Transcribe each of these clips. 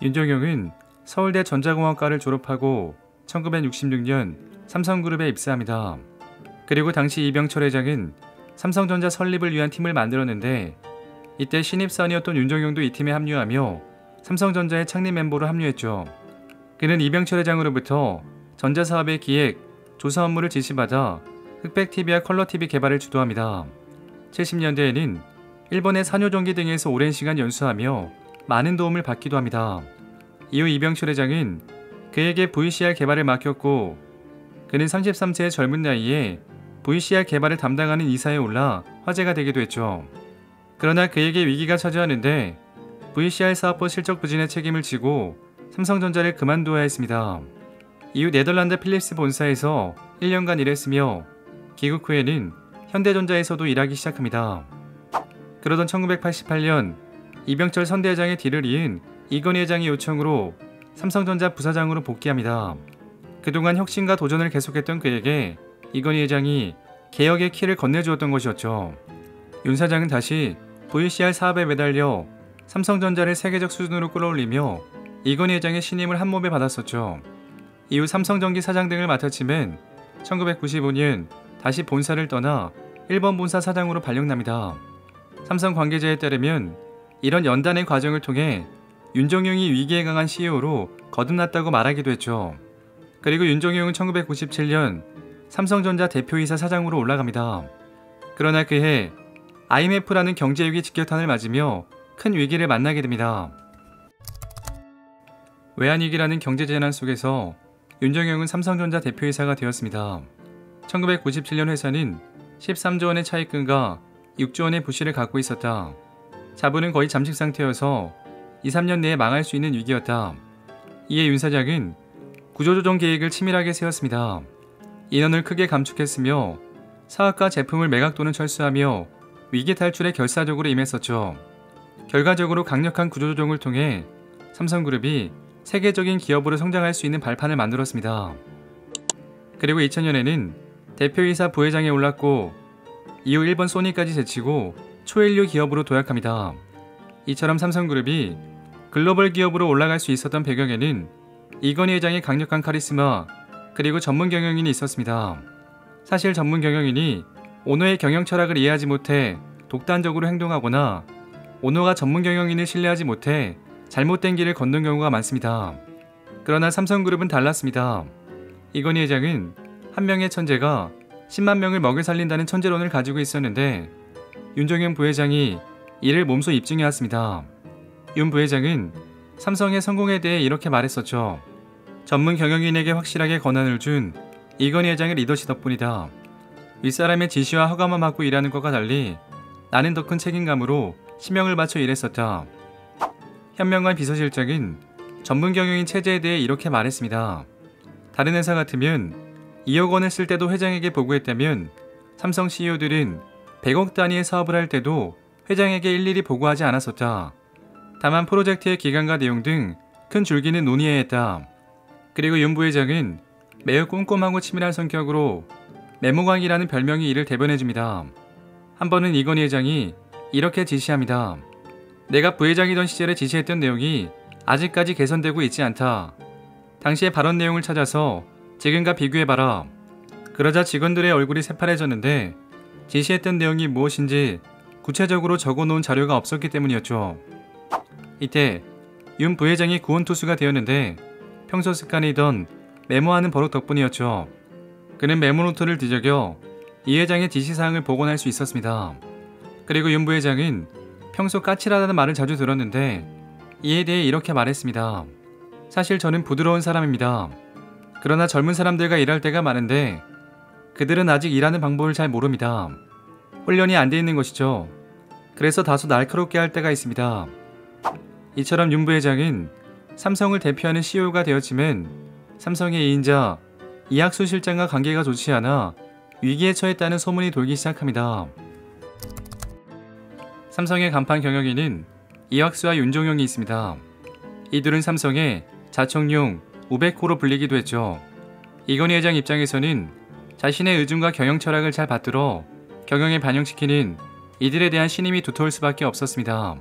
윤종용은 서울대 전자공학과를 졸업하고 1966년 삼성그룹에 입사합니다. 그리고 당시 이병철 회장은 삼성전자 설립을 위한 팀을 만들었는데 이때 신입사원이었던 윤종용도 이 팀에 합류하며 삼성전자의 창립 멤버로 합류했죠. 그는 이병철 회장으로부터 전자사업의 기획, 조사 업무를 지시받아 흑백TV와 컬러TV 개발을 주도합니다. 70년대에는 일본의 산요전기 등에서 오랜 시간 연수하며 많은 도움을 받기도 합니다. 이후 이병철 회장은 그에게 VCR 개발을 맡겼고 그는 33세의 젊은 나이에 VCR 개발을 담당하는 이사에 올라 화제가 되기도 했죠. 그러나 그에게 위기가 처지하는데 VCR 사업부 실적 부진의 책임을 지고 삼성전자를 그만두어야 했습니다. 이후 네덜란드 필립스 본사에서 1년간 일했으며 귀국 후에는 현대전자에서도 일하기 시작합니다. 그러던 1988년 이병철 선대회장의 뒤를 이은 이건희 회장의 요청으로 삼성전자 부사장으로 복귀합니다. 그동안 혁신과 도전을 계속했던 그에게 이건희 회장이 개혁의 키를 건네주었던 것이었죠. 윤 사장은 다시 VCR 사업에 매달려 삼성전자를 세계적 수준으로 끌어올리며 이건희 회장의 신임을 한몸에 받았었죠. 이후 삼성전기 사장 등을 맡았지만 1995년 다시 본사를 떠나 일본 본사 사장으로 발령납니다. 삼성 관계자에 따르면 이런 연단의 과정을 통해 윤종용이 위기에 강한 CEO로 거듭났다고 말하기도 했죠. 그리고 윤종용은 1997년 삼성전자 대표이사 사장으로 올라갑니다. 그러나 그해 IMF라는 경제위기 직격탄을 맞으며 큰 위기를 만나게 됩니다. 외환위기라는 경제재난 속에서 윤종용은 삼성전자 대표이사가 되었습니다. 1997년 회사는 13조 원의 차입금과 6조 원의 부실을 갖고 있었다. 자본은 거의 잠식 상태여서 2-3년 내에 망할 수 있는 위기였다. 이에 윤 사장은 구조조정 계획을 치밀하게 세웠습니다. 인원을 크게 감축했으며 사업과 제품을 매각 또는 철수하며 위기 탈출에 결사적으로 임했었죠. 결과적으로 강력한 구조조정을 통해 삼성그룹이 세계적인 기업으로 성장할 수 있는 발판을 만들었습니다. 그리고 2000년에는 대표이사 부회장에 올랐고 이후 일본 소니까지 제치고 초일류 기업으로 도약합니다. 이처럼 삼성그룹이 글로벌 기업으로 올라갈 수 있었던 배경에는 이건희 회장의 강력한 카리스마 그리고 전문 경영인이 있었습니다. 사실 전문 경영인이 오너의 경영 철학을 이해하지 못해 독단적으로 행동하거나 오너가 전문 경영인을 신뢰하지 못해 잘못된 길을 걷는 경우가 많습니다. 그러나 삼성그룹은 달랐습니다. 이건희 회장은 한 명의 천재가 10만 명을 먹여 살린다는 천재론을 가지고 있었는데 윤종용 부회장이 이를 몸소 입증해왔습니다. 윤 부회장은 삼성의 성공에 대해 이렇게 말했었죠. 전문 경영인에게 확실하게 권한을 준 이건희 회장의 리더십 덕분이다. 윗사람의 지시와 허가만 받고 일하는 것과 달리 나는 더 큰 책임감으로 심형을 바쳐 일했었다. 현명한 비서실장은 전문 경영인 체제에 대해 이렇게 말했습니다. 다른 회사 같으면 2억 원을 쓸 때도 회장에게 보고했다면 삼성 CEO들은 100억 단위의 사업을 할 때도 회장에게 일일이 보고하지 않았었다. 다만 프로젝트의 기간과 내용 등 큰 줄기는 논의해야 했다. 그리고 윤 부회장은 매우 꼼꼼하고 치밀한 성격으로 메모광이라는 별명이 이를 대변해줍니다. 한 번은 이건희 회장이 이렇게 지시합니다. 내가 부회장이던 시절에 지시했던 내용이 아직까지 개선되고 있지 않다. 당시의 발언 내용을 찾아서 지금과 비교해봐라. 그러자 직원들의 얼굴이 새파래졌는데 지시했던 내용이 무엇인지 구체적으로 적어놓은 자료가 없었기 때문이었죠. 이때 윤 부회장이 구원투수가 되었는데 평소 습관이던 메모하는 버릇 덕분이었죠. 그는 메모노트를 뒤적여 이 회장의 지시사항을 복원할 수 있었습니다. 그리고 윤 부회장은 평소 까칠하다는 말을 자주 들었는데 이에 대해 이렇게 말했습니다. 사실 저는 부드러운 사람입니다. 그러나 젊은 사람들과 일할 때가 많은데 그들은 아직 일하는 방법을 잘 모릅니다. 훈련이 안 돼 있는 것이죠. 그래서 다소 날카롭게 할 때가 있습니다. 이처럼 윤 부회장은 삼성을 대표하는 CEO가 되었지만 삼성의 2인자 이학수 실장과 관계가 좋지 않아 위기에 처했다는 소문이 돌기 시작합니다. 삼성의 간판 경영인은 이학수와 윤종용이 있습니다. 이 둘은 삼성의 자청용 우백호로 불리기도 했죠. 이건희 회장 입장에서는 자신의 의중과 경영 철학을 잘 받들어 경영에 반영시키는 이들에 대한 신임이 두터울 수밖에 없었습니다.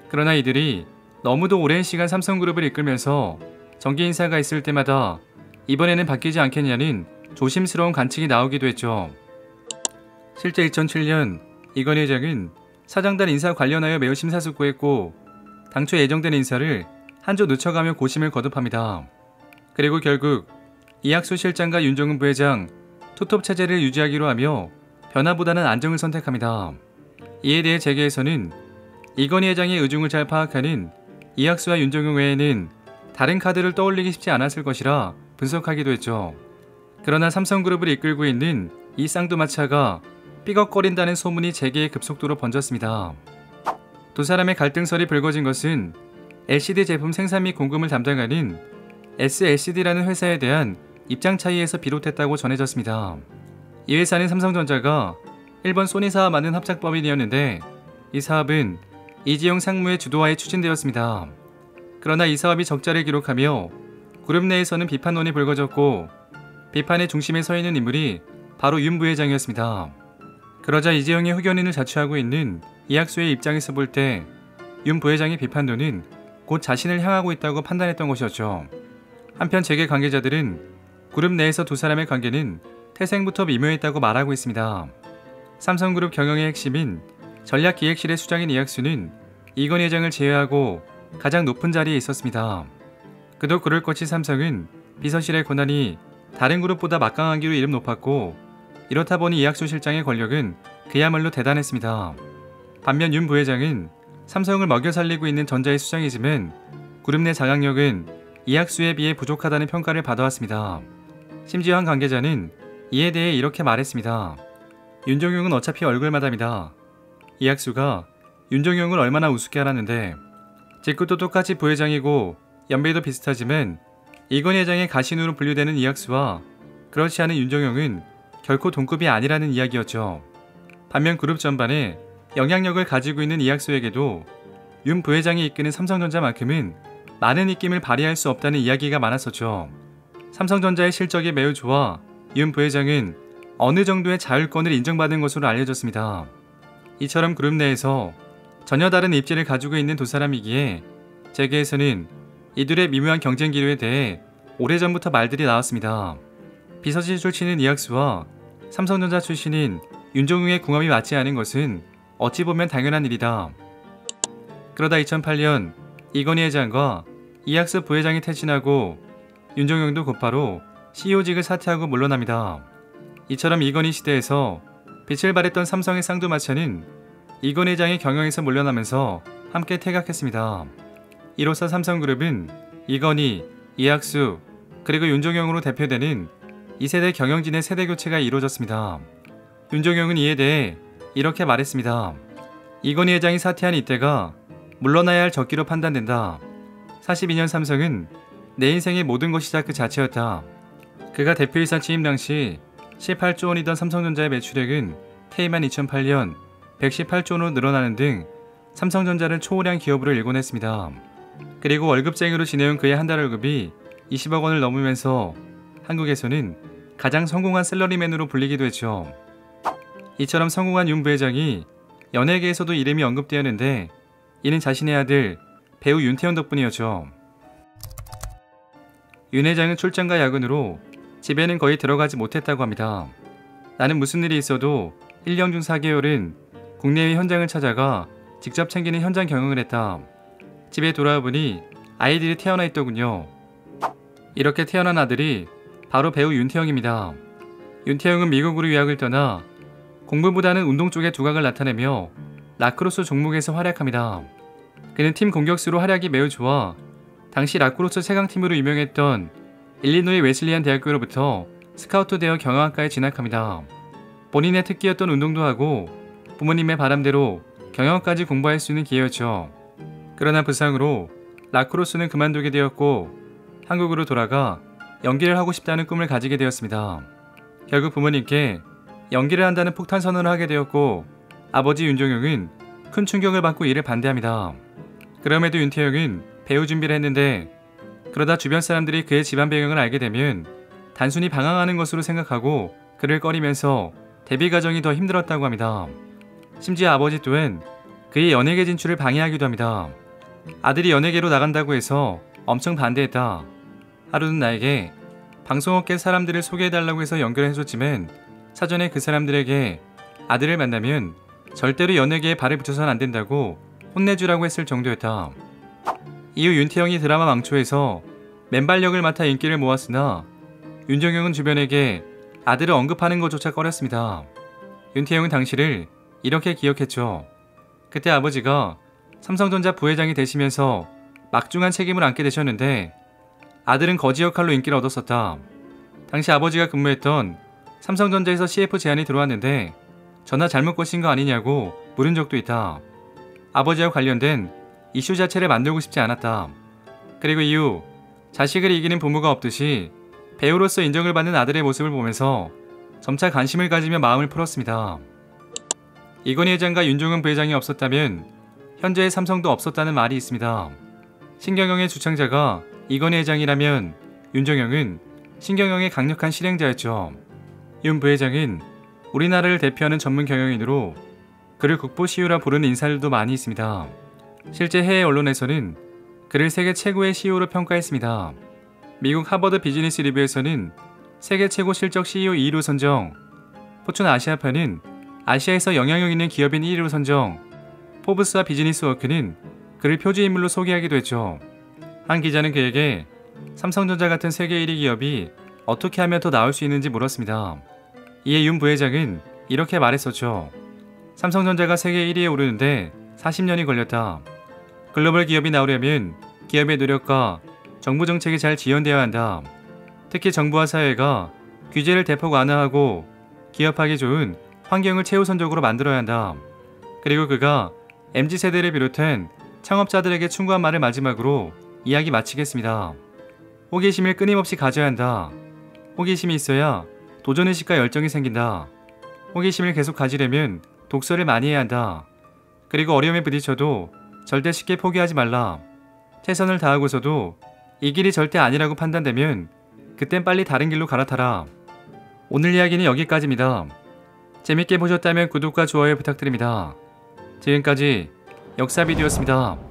그러나 이들이 너무도 오랜 시간 삼성그룹을 이끌면서 정기 인사가 있을 때마다 이번에는 바뀌지 않겠냐는 조심스러운 관측이 나오기도 했죠. 실제 2007년 이건희 회장은 사장단 인사 관련하여 매우 심사숙고했고 당초 예정된 인사를 한 주 늦춰가며 고심을 거듭합니다. 그리고 결국 이학수 실장과 윤종훈 부회장 투톱 체제를 유지하기로 하며 변화보다는 안정을 선택합니다. 이에 대해 재계에서는 이건희 회장의 의중을 잘 파악하는 이학수와 윤종훈 외에는 다른 카드를 떠올리기 쉽지 않았을 것이라 분석하기도 했죠. 그러나 삼성그룹을 이끌고 있는 이 쌍두마차가 삐걱거린다는 소문이 재계에 급속도로 번졌습니다. 두 사람의 갈등설이 불거진 것은 LCD 제품 생산 및 공급을 담당하는 SLCD라는 회사에 대한 입장 차이에서 비롯했다고 전해졌습니다. 이 회사는 삼성전자가 일본 소니사와 만든 합작법인이었는데 이 사업은 이재용 상무의 주도하에 추진되었습니다. 그러나 이 사업이 적자를 기록하며 그룹 내에서는 비판론이 불거졌고 비판의 중심에 서 있는 인물이 바로 윤 부회장이었습니다. 그러자 이재용의 흑연인을 자처하고 있는 이학수의 입장에서 볼 때 윤 부회장의 비판론은 곧 자신을 향하고 있다고 판단했던 것이었죠. 한편 재계 관계자들은 그룹 내에서 두 사람의 관계는 태생부터 미묘했다고 말하고 있습니다. 삼성그룹 경영의 핵심인 전략기획실의 수장인 이학수는 이건희 회장을 제외하고 가장 높은 자리에 있었습니다. 그도 그럴 것이 삼성은 비서실의 권한이 다른 그룹보다 막강하기로 이름 높았고 이렇다 보니 이학수 실장의 권력은 그야말로 대단했습니다. 반면 윤 부회장은 삼성을 먹여 살리고 있는 전자의 수장이지만 그룹 내 장악력은 이학수에 비해 부족하다는 평가를 받아왔습니다. 심지어 한 관계자는 이에 대해 이렇게 말했습니다. 윤종용은 어차피 얼굴마담이다. 이학수가 윤종용을 얼마나 우습게 알았는데 직급도 똑같이 부회장이고 연배도 비슷하지만 이건희 회장의 가신으로 분류되는 이학수와 그렇지 않은 윤종용은 결코 동급이 아니라는 이야기였죠. 반면 그룹 전반에 영향력을 가지고 있는 이학수에게도 윤 부회장이 이끄는 삼성전자만큼은 많은 입김을 발휘할 수 없다는 이야기가 많았었죠. 삼성전자의 실적이 매우 좋아 윤 부회장은 어느 정도의 자율권을 인정받은 것으로 알려졌습니다. 이처럼 그룹 내에서 전혀 다른 입지를 가지고 있는 두 사람이기에 재계에서는 이들의 미묘한 경쟁 기류에 대해 오래전부터 말들이 나왔습니다. 비서실 출신인 이학수와 삼성전자 출신인 윤종웅의 궁합이 맞지 않은 것은 어찌 보면 당연한 일이다. 그러다 2008년 이건희 회장과 이학수 부회장이 퇴진하고 윤종용도 곧바로 CEO직을 사퇴하고 물러납니다. 이처럼 이건희 시대에서 빛을 발했던 삼성의 쌍두마차는 이건희 회장의 경영에서 물러나면서 함께 퇴각했습니다. 이로써 삼성그룹은 이건희, 이학수, 그리고 윤종용으로 대표되는 2세대 경영진의 세대교체가 이루어졌습니다. 윤종용은 이에 대해 이렇게 말했습니다. 이건희 회장이 사퇴한 이때가 물러나야 할 적기로 판단된다. 42년 삼성은 내 인생의 모든 것이자 그 자체였다. 그가 대표이사 취임 당시 18조 원이던 삼성전자의 매출액은 퇴임한 2008년 118조 원으로 늘어나는 등 삼성전자를 초월한 기업으로 일궈냈습니다. 그리고 월급쟁이로 지내온 그의 한 달 월급이 20억 원을 넘으면서 한국에서는 가장 성공한 샐러리맨으로 불리기도 했죠. 이처럼 성공한 윤 부회장이 연예계에서도 이름이 언급되었는데 이는 자신의 아들 배우 윤태현 덕분이었죠. 윤 회장은 출장과 야근으로 집에는 거의 들어가지 못했다고 합니다. 나는 무슨 일이 있어도 1년 중 4개월은 국내외 현장을 찾아가 직접 챙기는 현장 경영을 했다. 집에 돌아와 보니 아이들이 태어나 있더군요. 이렇게 태어난 아들이 바로 배우 윤태영입니다. 윤태영은 미국으로 유학을 떠나 공부보다는 운동 쪽에 두각을 나타내며 라크로스 종목에서 활약합니다. 그는 팀 공격수로 활약이 매우 좋아 당시 라크로스 최강팀으로 유명했던 일리노이 웨슬리안 대학교로부터 스카우트되어 경영학과에 진학합니다. 본인의 특기였던 운동도 하고 부모님의 바람대로 경영까지 공부할 수 있는 기회였죠. 그러나 부상으로 라크로스는 그만두게 되었고 한국으로 돌아가 연기를 하고 싶다는 꿈을 가지게 되었습니다. 결국 부모님께 연기를 한다는 폭탄 선언을 하게 되었고 아버지 윤종용은 큰 충격을 받고 이를 반대합니다. 그럼에도 윤태영은 배우 준비를 했는데 그러다 주변 사람들이 그의 집안 배경을 알게 되면 단순히 방황하는 것으로 생각하고 그를 꺼리면서 데뷔 과정이 더 힘들었다고 합니다. 심지어 아버지 또한 그의 연예계 진출을 방해하기도 합니다. 아들이 연예계로 나간다고 해서 엄청 반대했다. 하루는 나에게 방송업계 사람들을 소개해달라고 해서 연결해줬지만 사전에 그 사람들에게 아들을 만나면 절대로 연예계에 발을 붙여서는 안 된다고 혼내주라고 했을 정도였다. 이후 윤태영이 드라마 망초에서 맨발력을 맡아 인기를 모았으나 윤정영은 주변에게 아들을 언급하는 것조차 꺼렸습니다. 윤태영은 당시를 이렇게 기억했죠. 그때 아버지가 삼성전자 부회장이 되시면서 막중한 책임을 안게 되셨는데 아들은 거지 역할로 인기를 얻었었다. 당시 아버지가 근무했던 삼성전자에서 CF 제안이 들어왔는데 전화 잘못 거신 거 아니냐고 물은 적도 있다. 아버지와 관련된 이슈 자체를 만들고 싶지 않았다. 그리고 이후 자식을 이기는 부모가 없듯이 배우로서 인정을 받는 아들의 모습을 보면서 점차 관심을 가지며 마음을 풀었습니다. 이건희 회장과 윤종은 부회장이 없었다면 현재의 삼성도 없었다는 말이 있습니다. 신경영의 주창자가 이건희 회장이라면 윤정영은 신경영의 강력한 실행자였죠. 윤 부회장은 우리나라를 대표하는 전문 경영인으로 그를 국보 CEO라 부르는 인사들도 많이 있습니다. 실제 해외 언론에서는 그를 세계 최고의 CEO로 평가했습니다. 미국 하버드 비즈니스 리뷰에서는 세계 최고 실적 CEO 2위로 선정, 포춘 아시아판은 아시아에서 영향력 있는 기업인 1위로 선정, 포브스와 비즈니스워크는 그를 표지인물로 소개하기도 했죠. 한 기자는 그에게 삼성전자 같은 세계 1위 기업이 어떻게 하면 더 나을 수 있는지 물었습니다. 이에 윤 부회장은 이렇게 말했었죠. 삼성전자가 세계 1위에 오르는데 40년이 걸렸다. 글로벌 기업이 나오려면 기업의 노력과 정부 정책이 잘 지연되어야 한다. 특히 정부와 사회가 규제를 대폭 완화하고 기업하기 좋은 환경을 최우선적으로 만들어야 한다. 그리고 그가 MZ세대를 비롯한 창업자들에게 충고한 말을 마지막으로 이야기 마치겠습니다. 호기심을 끊임없이 가져야 한다. 호기심이 있어야 도전의식과 열정이 생긴다. 호기심을 계속 가지려면 독서를 많이 해야 한다. 그리고 어려움에 부딪혀도 절대 쉽게 포기하지 말라. 최선을 다하고서도 이 길이 절대 아니라고 판단되면 그땐 빨리 다른 길로 갈아타라. 오늘 이야기는 여기까지입니다. 재밌게 보셨다면 구독과 좋아요 부탁드립니다. 지금까지 역사비디오였습니다.